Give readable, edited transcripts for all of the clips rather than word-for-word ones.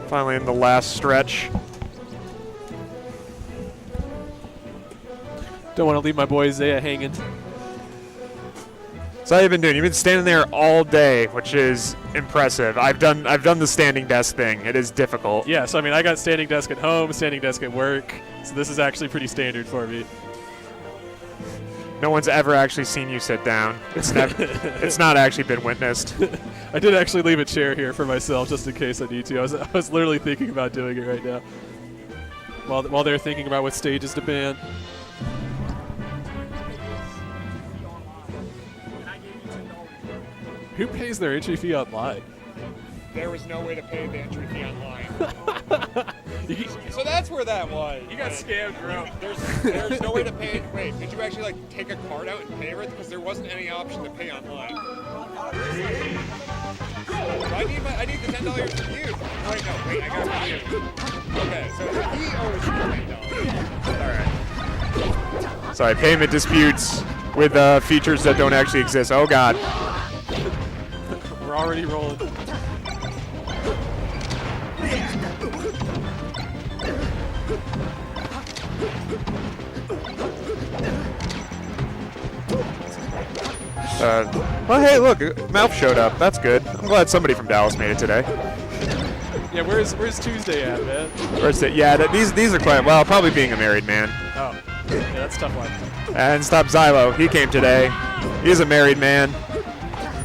Finally in the last stretch. Don't want to leave my boy Zaya hanging. So how you been doing? You've been standing there all day, which is impressive. I've done the standing desk thing. It is difficult. Yeah, so I mean, I got standing desk at home, standing desk at work, so this is actually pretty standard for me. No one's ever actually seen you sit down. It's never. It's not actually been witnessed. I did actually leave a chair here for myself just in case I need to. I was literally thinking about doing it right now while they're thinking about what stages to ban. Who pays their entry fee online? There was no way to pay the entry fee online. So that's where that was. You got scammed, bro. There's no way to pay. Wait, did you actually like take a card out and pay with it? Because there wasn't any option to pay online. I need the $10 from you. Wait, no, wait, I got it from you. Okay, so he owes $10. All right. Sorry, payment disputes with features that don't actually exist. Oh God. We're already rolling. Well, hey, look, Mouth showed up. That's good. I'm glad somebody from Dallas made it today. Yeah, where's Tuesday at, man? Where's it? Yeah, these are quite well. Probably being a married man. Oh, yeah, that's a tough one. And stop Xylo. He came today. He's a married man.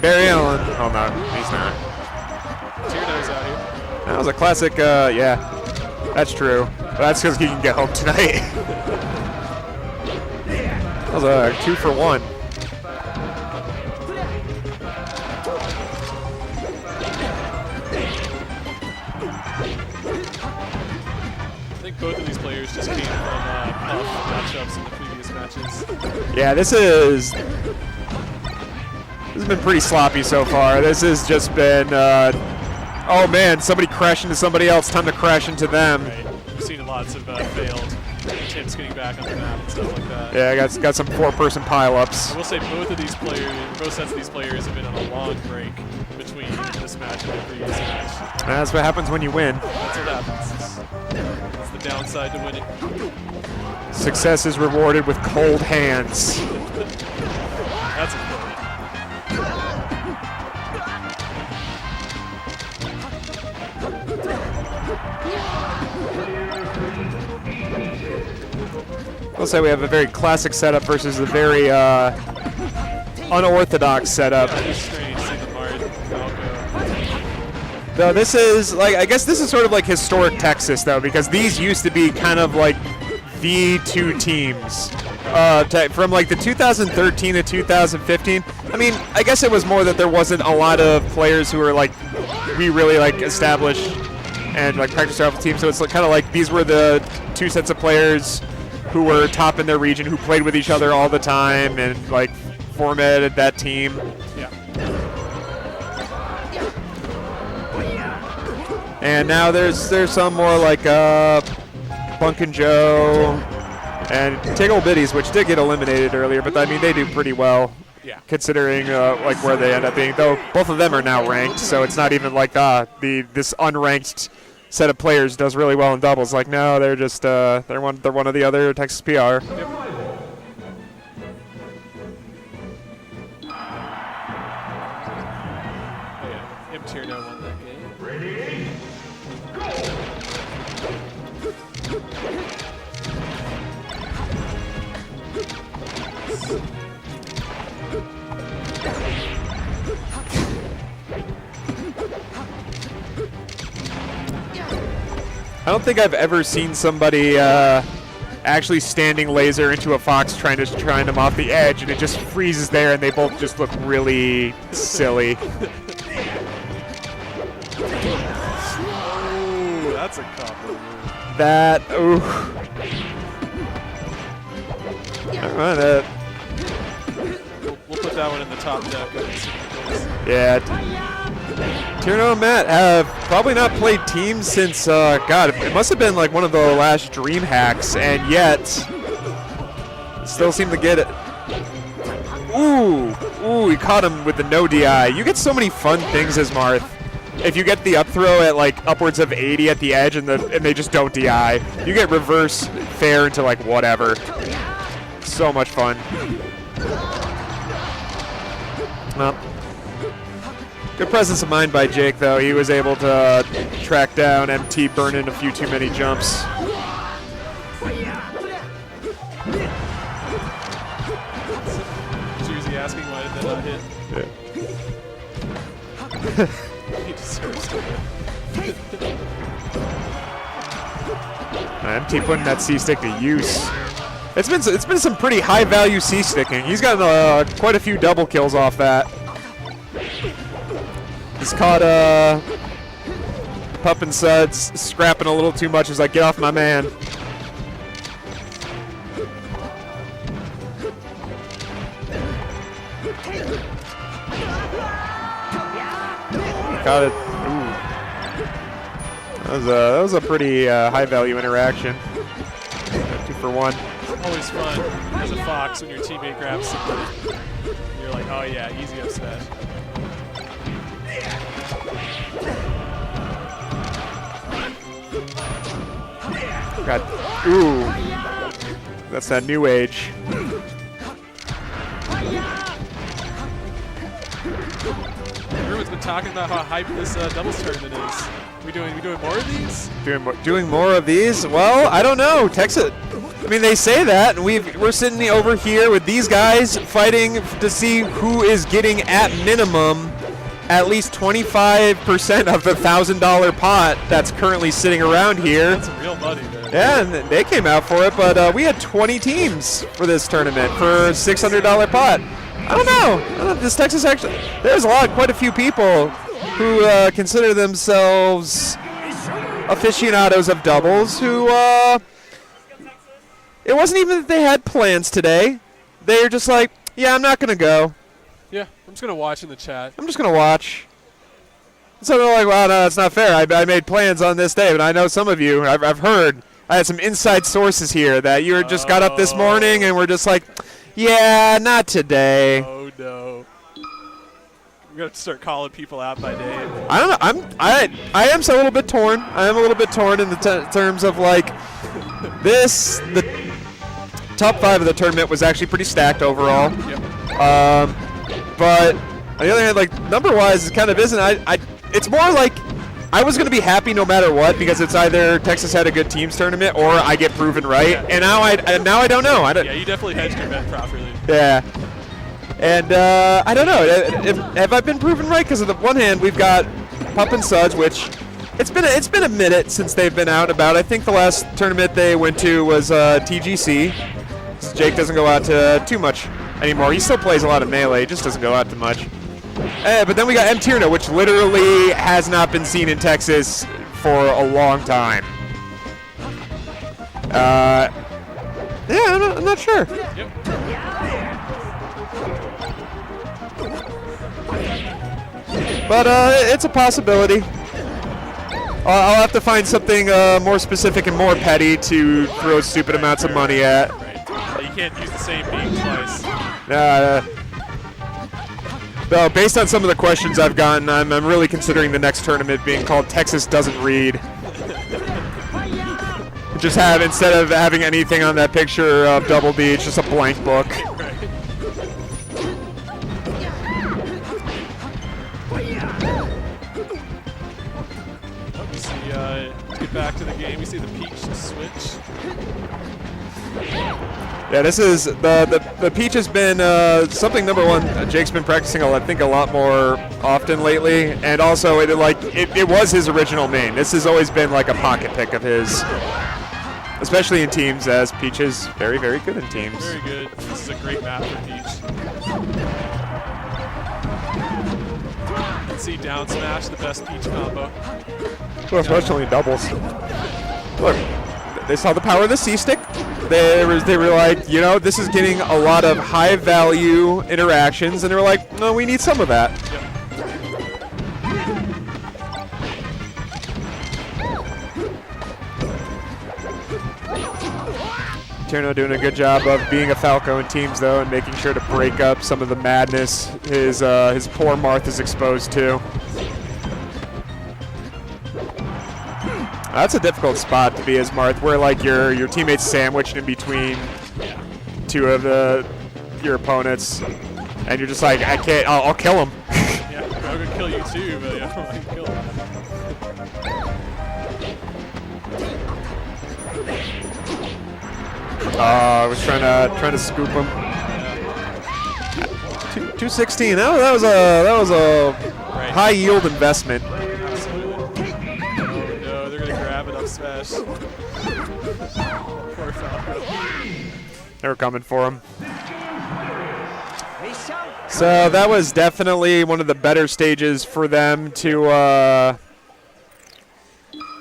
Barry Allen. Oh no, he's not. MTirno's out here. That was a classic. Yeah, that's true. But that's because he can get home tonight. That was a 2-for-1. I think both of these players just came from matchups in the previous matches. Yeah, this has been pretty sloppy so far. This has just been, oh man, somebody crashed into somebody else. Time to crash into them. Right. We've seen lots of failed attempts getting back on the map and stuff like that. Yeah, I got some 4-person pileups. I will say both sets of these players have been on a long break between this match and the previous match. That's what happens when you win. That's what happens. That's the downside to winning. Success is rewarded with cold hands. That's important. I'll say we have a very classic setup versus a very unorthodox setup. Yeah, it's strange seeing the Marth+Falco. Though this is like, I guess this is sort of like historic Texas though, because these used to be kind of like the two teams from like the 2013 to 2015. I mean, I guess it was more that there wasn't a lot of players who were like we really like established and like practice rival teams. So it's like, kind of like these were the two sets of players who were top in their region, who played with each other all the time and like formatted that team. Yeah. And now there's some more like Bunk and Joe and Take Old Biddies, which did get eliminated earlier, but I mean they do pretty well. Yeah. Considering like where they end up being, though both of them are now ranked, so it's not even like this unranked set of players does really well in doubles. Like no, they're just they're one of the other Texas PR. Yep. MTirno won that game. Ready? I don't think I've ever seen somebody actually standing laser into a Fox trying them off the edge, and it just freezes there, and they both just look really silly. Ooh, that's a combo move. That, ooh. We'll put that one in the top deck. Yeah. Tierno and Matt have probably not played teams since, God, it must have been like one of the last Dream Hacks, and yet still seem to get it. Ooh, he caught him with the no DI. You get so many fun things as Marth. if you get the up throw at like upwards of 80 at the edge and they just don't DI, you get reverse fair into like whatever. So much fun. Well, good presence of mind by Jake though. He was able to track down MT, burning a few too many jumps. Juicy asking why did that not hit? Yeah. He deserves to win. MT putting that C-stick to use. It's been some pretty high value C-sticking. He's gotten quite a few double kills off that. He's caught PupNSuds scrapping a little too much. He's like, get off my man. Got it. Ooh. That was a pretty high value interaction. 2 for 1. Always fun as a Fox when your teammate grabs somebody. You're like, oh yeah, easy up smash. God. Ooh. That's that new age. Everyone's been talking about how hyped this doubles tournament is. We doing more of these? Doing more of these? Well, I don't know. Texas. I mean, they say that, and we're sitting over here with these guys fighting to see who is getting at minimum at least 25% of the $1,000 pot that's currently sitting around here. That's some real money, man. Yeah, and they came out for it, but we had 20 teams for this tournament for a $600 pot. I don't know. This Texas actually, there's quite a few people who consider themselves aficionados of doubles who, it wasn't even that they had plans today. They were just like, yeah, I'm not going to go. Yeah, I'm just going to watch in the chat. I'm just going to watch. So they're like, well, no, that's not fair. I made plans on this day, but I know some of you, I've heard, I had some inside sources here that you just got up this morning and were just like, yeah, not today. Oh, no. We're going to start calling people out by name. I don't know. I am a little bit torn. I am a little bit torn in the terms of like the top 5 of the tournament was actually pretty stacked overall. Yep. But on the other hand, like number-wise, it kind of isn't. It's more like I was going to be happy no matter what because it's either Texas had a good teams tournament or I get proven right. Yeah. And now I don't know. Yeah, you definitely hedged your bet properly. Yeah. And I don't know. Have I been proven right? Because on the one hand, we've got PupNSuds, which it's been a minute since they've been out about. I think the last tournament they went to was TGC. So Jake doesn't go out to too much anymore. He still plays a lot of Melee, just doesn't go out too much. But then we got MTirno, which literally has not been seen in Texas for a long time. Yeah, I'm not sure. Yep. But it's a possibility. I'll have to find something more specific and more petty to throw stupid amounts of money at. Right. You can't use the same beam twice. No, based on some of the questions I've gotten, I'm really considering the next tournament being called Texas Doesn't Read. Just have, instead of having anything on that picture of Double D, it's just a blank book. Right. Let's get back to the game. We see the Peach switch. Yeah, this is the Peach has been something. Number one, Jake's been practicing I think a lot more often lately, and also it was his original main. This has always been like a pocket pick of his, especially in teams, as Peach is very, very good in teams. Very good. This is a great map for Peach. Let's see down smash, the best Peach combo. Well, especially in doubles. Look, they saw the power of the C-stick. They were like, you know, this is getting a lot of high-value interactions, and they were like, no, we need some of that. Yep. MTirno doing a good job of being a Falco in teams, though, and making sure to break up some of the madness his poor Marth is exposed to. That's a difficult spot to be as Marth, where like your teammates sandwiched in between two of your opponents, and you're just like, I can't. I'll kill him. Yeah, I'm gonna kill you too, but yeah, I can kill him. I was trying to scoop him. 216. That was a high yield investment. Absolutely. Oh no, they're gonna grab it up smash. Poor Falco. They were coming for him. So that was definitely one of the better stages for them to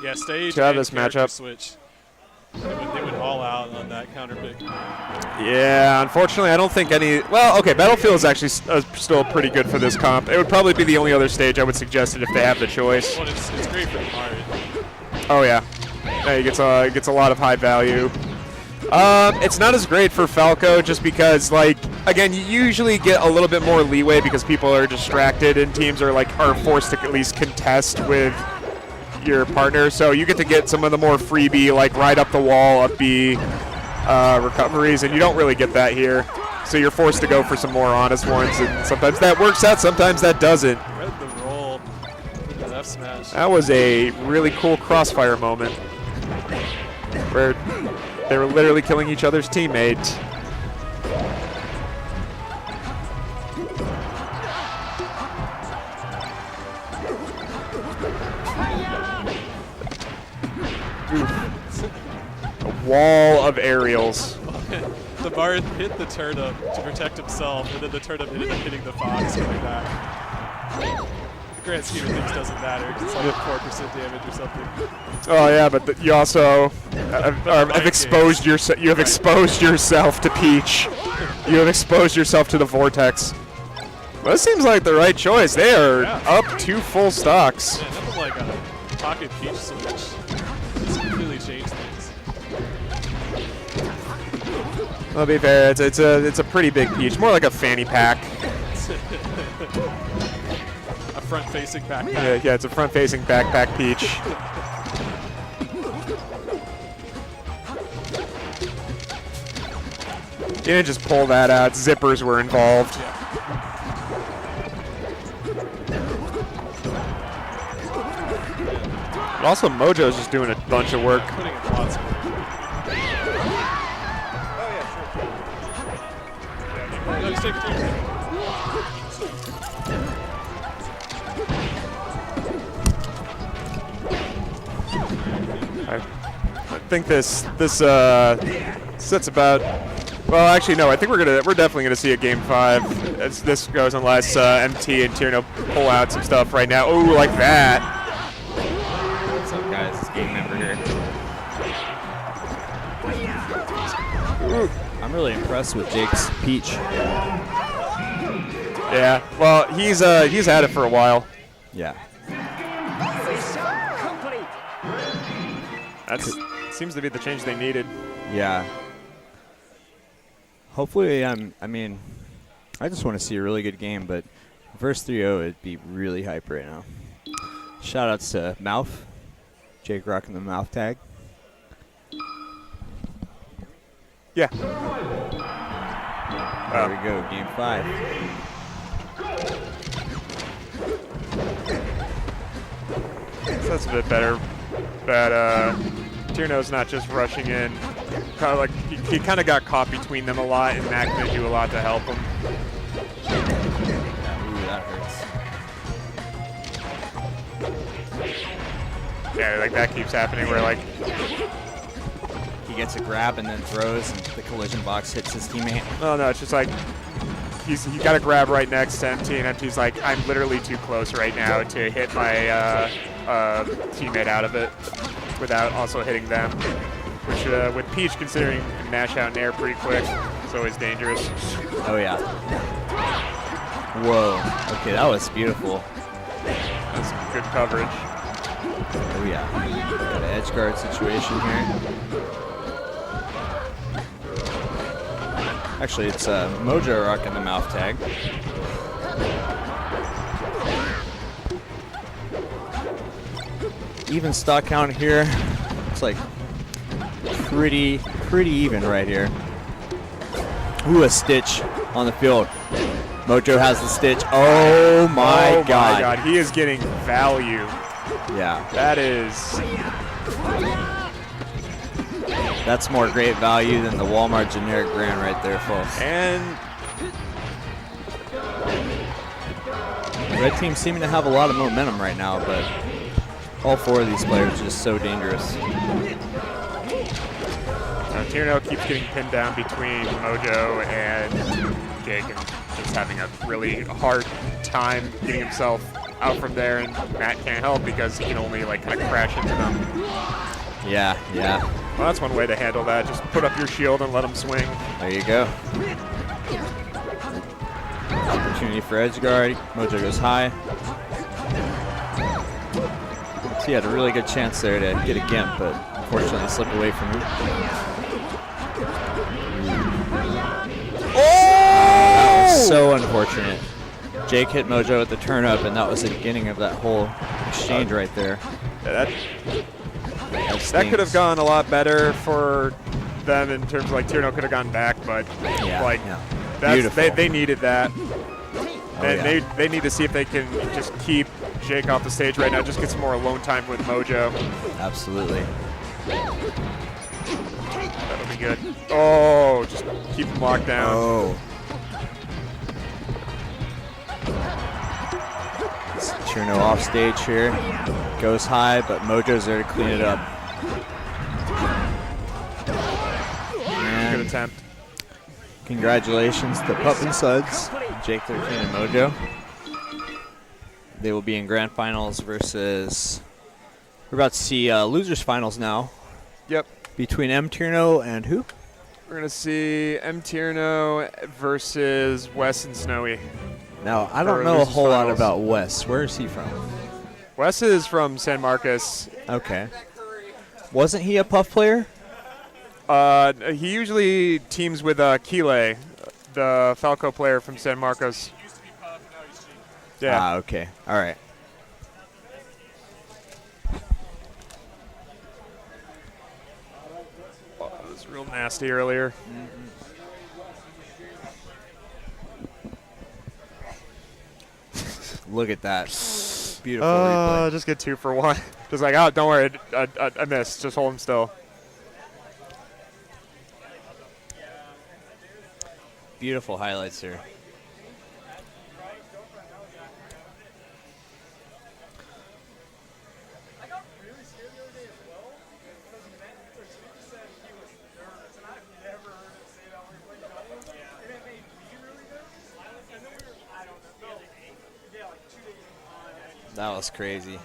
Yeah, stage to have and this character matchup. switch. They went all out on that counter pick. Yeah, unfortunately, I don't think any. Well, okay, Battlefield is actually still pretty good for this comp. It would probably be the only other stage I would suggest it if they have the choice. Well, it's great for Marth. Oh yeah, he gets a lot of high value. It's not as great for Falco just because, like, again, you usually get a little bit more leeway because people are distracted and teams are forced to at least contest with your partner. So you get to get some of the more freebie, like right up the wall, up B recoveries, and you don't really get that here. So you're forced to go for some more honest ones, and sometimes that works out, sometimes that doesn't. Read the roll. That F smash. That was a really cool crossfire moment where they were literally killing each other's teammates. A wall of aerials. The Marth hit the turnip to protect himself, and then the turnip ended up hitting the Fox coming back. The grand scheme of things doesn't matter because it's like 4% damage or something. Oh yeah, but you also have exposed yourself. You have exposed yourself to Peach. You have exposed yourself to the Vortex. Well, this seems like the right choice. They are up 2 full stocks. Yeah, nothing like a pocket Peach switch. It's completely changed things. I'll be fair. It's a pretty big Peach, more like a fanny pack. A front-facing backpack. Yeah, it's a front-facing backpack Peach. You didn't just pull that out. Zippers were involved. Yeah. But also, Mojo's just doing a bunch of work. Putting in lots of work. No, just take it, take it. I think this sets about. Well, actually, no. I think we're definitely gonna see a game 5 as this goes, unless MT and TDPD pull out some stuff right now. Oh, like that. What's up, guys? It's Game Member here. Ooh. I'm really impressed with Jake's Peach. Yeah. Well, he's had it for a while. Yeah. That seems to be the change they needed. Yeah. Hopefully, I mean, I just want to see a really good game, but verse 3-0, it'd be really hype right now. Shout outs to Mouth. Jake rocking the Mouth tag. Yeah. There we go, game 5. So that's a bit better. But TDPD's not just rushing in. Kind of like he kind of got caught between them a lot, and Mac didn't do a lot to help him. Ooh, that hurts. Yeah, like that keeps happening. Where like He gets a grab and then throws, and the collision box hits his teammate. oh no, it's just like he got a grab right next to MT, and MT's like, I'm literally too close right now to hit my teammate out of it without also hitting them. Which with Peach considering you can mash out in air pretty quick, it's always dangerous. Oh, yeah. Whoa. Okay, that was beautiful. That's some good coverage. Oh, yeah. Got an edge guard situation here. Actually, it's Mojo rocking the Mouth tag. Even stock count here. Looks like pretty even right here. Ooh, a stitch on the field. Mojo has the stitch. Oh my God. He is getting value. Yeah. That's more great value than the Walmart generic brand right there, folks. And Red team seeming to have a lot of momentum right now, but all 4 of these players are just so dangerous. MTirno keeps getting pinned down between Mojo and Jake, and just having a really hard time getting himself out from there, and Matt can't help because he can only like kind of crash into them. Yeah. Well, that's one way to handle that. Just put up your shield and let him swing. There you go. Opportunity for edge guard. Mojo goes high. So he had a really good chance there to get a gimp, but unfortunately slipped away from him. That was so unfortunate. Jake hit Mojo at the turn up, and that was the beginning of that whole exchange right there. Yeah, that could have gone a lot better for them in terms of like TDPD could have gone back, but they needed that. And they need to see if they can just keep Jake off the stage right now, just get some more alone time with Mojo. Absolutely. That'll be good. Oh, just keep him locked down. Oh. TDPD off stage here. Goes high, but Mojo's there to clean it up. Good attempt. Congratulations to PupNSuds, Jake 13 and Mojo. They will be in grand finals versus, we're about to see losers finals now. Yep. Between MTirno and who? We're going to see MTirno versus Wes and Snowy. Now, I don't know a whole lot about Wes. Where is he from? Wes is from San Marcos. Okay. Wasn't he a Puff player? He usually teams with Kile, the Falco player from San Marcos. Yeah. Ah, okay. All right. Oh, that was real nasty earlier. Look at that. Beautiful replay. Just get 2 for 1. Just like, oh, don't worry, I missed. Just hold him still. Beautiful highlights here. That was crazy.